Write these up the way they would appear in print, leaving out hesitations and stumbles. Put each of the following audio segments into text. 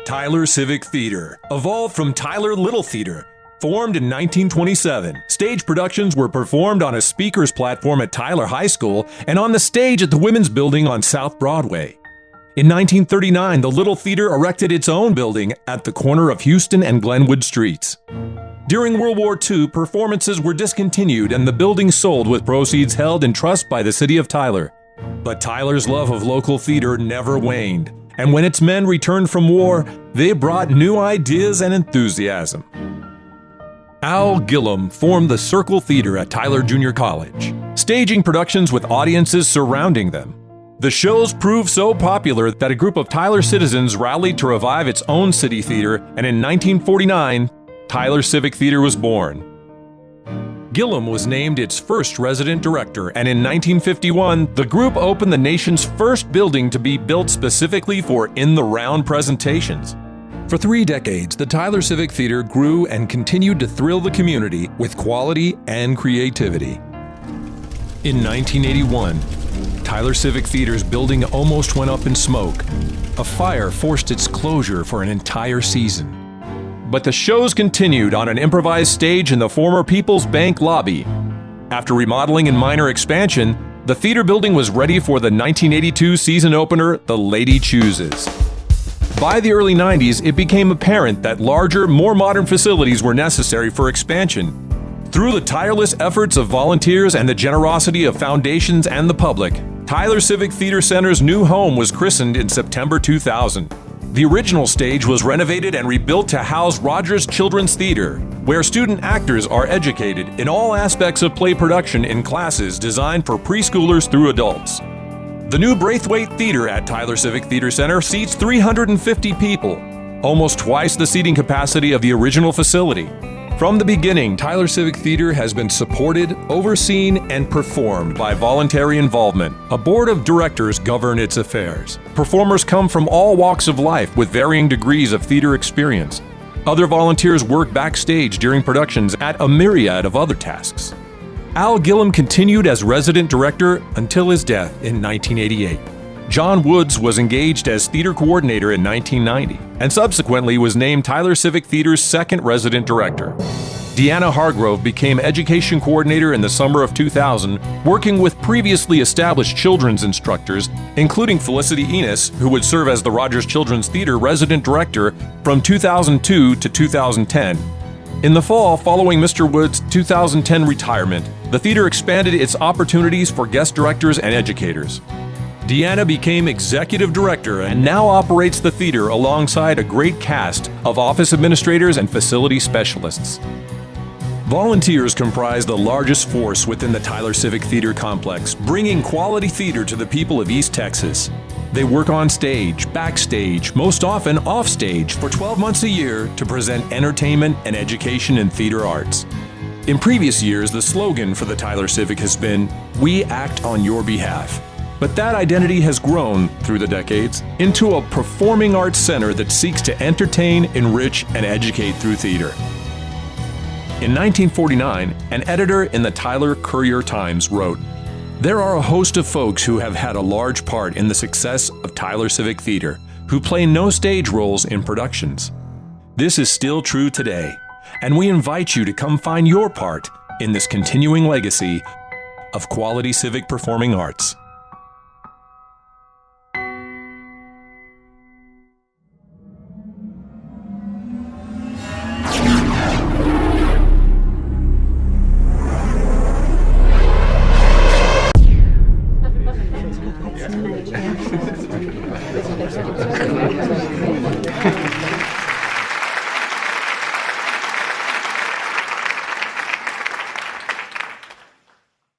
Tyler Civic Theatre, evolved from Tyler Little Theatre. Formed in 1927, stage productions were performed on a speakers platform at Tyler High School and on the stage at the Women's Building on South Broadway. In 1939, the Little Theatre erected its own building at the corner of Houston and Glenwood Streets. During World War II, performances were discontinued and the building sold with proceeds held in trust by the city of Tyler. But Tyler's love of local theater never waned, and when its men returned from war, they brought new ideas and enthusiasm. Al Gillum formed the Circle Theater at Tyler Junior College, staging productions with audiences surrounding them. The shows proved so popular that a group of Tyler citizens rallied to revive its own city theater, and in 1949, Tyler Civic Theatre was born. Gillum was named its first resident director, and in 1951, the group opened the nation's first building to be built specifically for in-the-round presentations. For 3 decades, the Tyler Civic Theatre grew and continued to thrill the community with quality and creativity. In 1981, Tyler Civic Theatre's building almost went up in smoke. A fire forced its closure for an entire season. But the shows continued on an improvised stage in the former People's Bank lobby. After remodeling and minor expansion, the theater building was ready for the 1982 season opener, The Lady Chooses. By the early 90s, it became apparent that larger, more modern facilities were necessary for expansion. Through the tireless efforts of volunteers and the generosity of foundations and the public, Tyler Civic Theatre Center's new home was christened in September 2000. The original stage was renovated and rebuilt to house Rogers Children's Theatre, where student actors are educated in all aspects of play production in classes designed for preschoolers through adults. The new Braithwaite Theatre at Tyler Civic Theatre Center seats 350 people, almost twice the seating capacity of the original facility. From the beginning, Tyler Civic Theatre has been supported, overseen, and performed by voluntary involvement. A board of directors govern its affairs. Performers come from all walks of life with varying degrees of theater experience. Other volunteers work backstage during productions at a myriad of other tasks. Al Gillum continued as resident director until his death in 1988. John Woods was engaged as theater coordinator in 1990 and subsequently was named Tyler Civic Theatre's second resident director. Deanna Hargrove became education coordinator in the summer of 2000, working with previously established children's instructors, including Felicity Enos, who would serve as the Rogers Children's Theatre resident director from 2002 to 2010. In the fall, following Mr. Woods' 2010 retirement, the theater expanded its opportunities for guest directors and educators. Deanna became executive director and now operates the theater alongside a great cast of office administrators and facility specialists. Volunteers comprise the largest force within the Tyler Civic Theatre complex, bringing quality theater to the people of East Texas. They work on stage, backstage, most often offstage, for 12 months a year to present entertainment and education in theater arts. In previous years, the slogan for the Tyler Civic has been, "We act on your behalf." But that identity has grown through the decades into a performing arts center that seeks to entertain, enrich, and educate through theater. In 1949, an editor in the Tyler Courier-Times wrote, "There are a host of folks who have had a large part in the success of Tyler Civic Theatre, who play no stage roles in productions. This is still true today, and we invite you to come find your part in this continuing legacy of quality civic performing arts."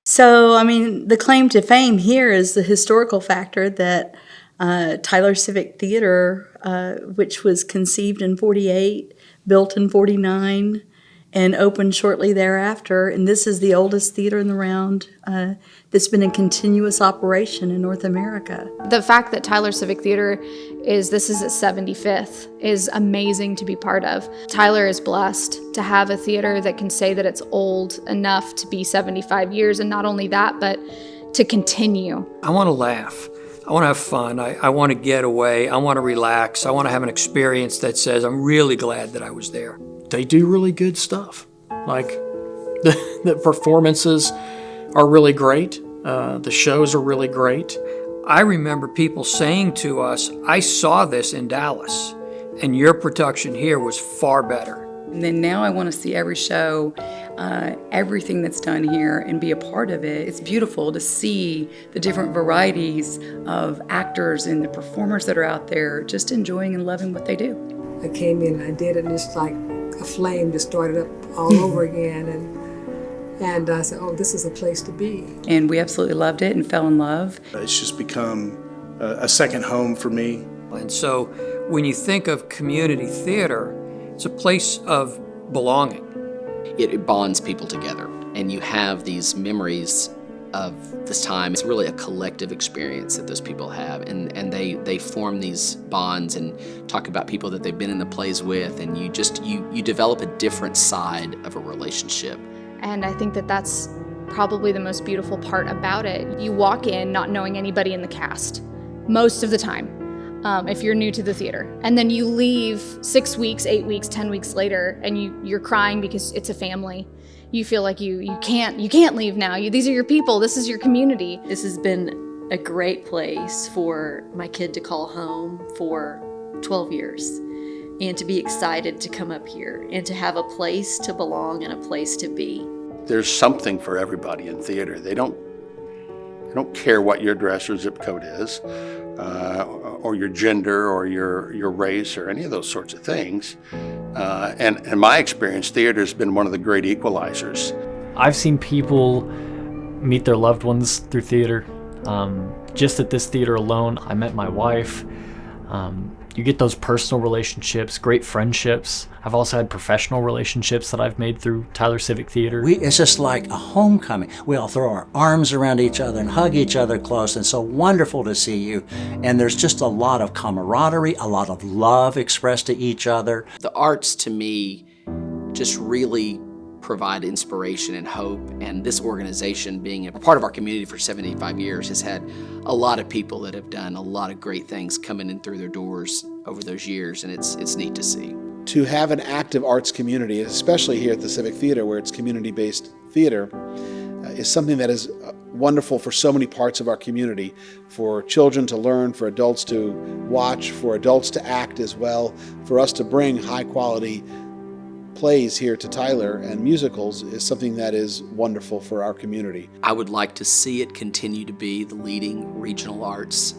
So, the claim to fame here is the historical factor that Tyler Civic Theatre, which was conceived in 48, built in 49, and opened shortly thereafter. And this is the oldest theater in the round that's been in continuous operation in North America. The fact that Tyler Civic Theatre this is its 75th, is amazing to be part of. Tyler is blessed to have a theater that can say that it's old enough to be 75 years, and not only that, but to continue. I want to laugh. I want to have fun. I want to get away. I want to relax. I want to have an experience that says I'm really glad that I was there. They do really good stuff. Like the performances are really great. The shows are really great. I remember people saying to us, I saw this in Dallas, and your production here was far better. And then now I want to see every show, everything that's done here, and be a part of it. It's beautiful to see the different varieties of actors and the performers that are out there just enjoying and loving what they do. I came in and I did it, and it's like a flame just started up all over again. And I said, oh, this is a place to be. And we absolutely loved it and fell in love. It's just become a second home for me. And so when you think of community theater, it's a place of belonging. It bonds people together, and you have these memories of this time. It's really a collective experience that those people have, and they form these bonds and talk about people that they've been in the plays with, and you develop a different side of a relationship. And I think that that's probably the most beautiful part about it. You walk in not knowing anybody in the cast, most of the time, if you're new to the theater. And then you leave 6 weeks, 8 weeks, 10 weeks later, and you're crying because it's a family. You feel like you can't leave now. These are your people, this is your community. This has been a great place for my kid to call home for 12 years. And to be excited to come up here and to have a place to belong and a place to be. There's something for everybody in theater. They don't care what your dress or zip code is, or your gender or your race or any of those sorts of things. And in my experience, theater has been one of the great equalizers. I've seen people meet their loved ones through theater. Just at this theater alone, I met my wife. You get those personal relationships, great friendships. I've also had professional relationships that I've made through Tyler Civic Theater. It's just like a homecoming. We all throw our arms around each other and hug each other close, and so wonderful to see you. And there's just a lot of camaraderie, a lot of love expressed to each other. The arts, to me, just really provide inspiration and hope, and this organization, being a part of our community for 75 years, has had a lot of people that have done a lot of great things coming in through their doors over those years, and it's neat to see. To have an active arts community, especially here at the Civic Theater where it's community-based theater, is something that is wonderful for so many parts of our community, for children to learn, for adults to watch, for adults to act as well, for us to bring high-quality plays here to Tyler and musicals is something that is wonderful for our community. I would like to see it continue to be the leading regional arts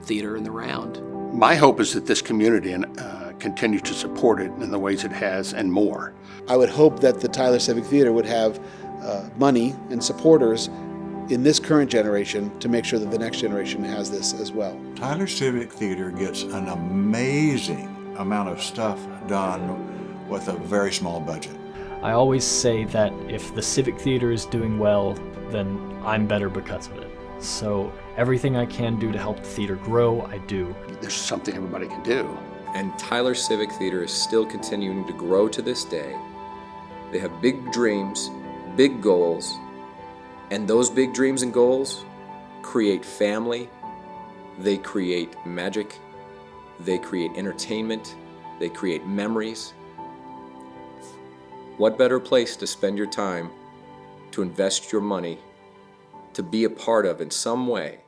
theater in the round. My hope is that this community continue to support it in the ways it has and more. I would hope that the Tyler Civic Theater would have money and supporters in this current generation to make sure that the next generation has this as well. Tyler Civic Theater gets an amazing amount of stuff done with a very small budget. I always say that if the Civic Theater is doing well, then I'm better because of it. So everything I can do to help the theater grow, I do. There's something everybody can do. And Tyler Civic Theater is still continuing to grow to this day. They have big dreams, big goals, and those big dreams and goals create family, they create magic, they create entertainment, they create memories. What better place to spend your time, to invest your money, to be a part of in some way?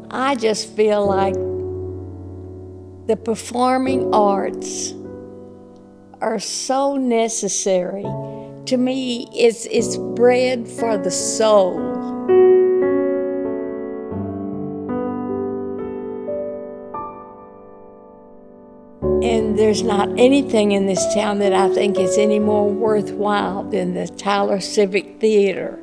I just feel like the performing arts are so necessary. To me, it's bread for the soul. And there's not anything in this town that I think is any more worthwhile than the Tyler Civic Theater.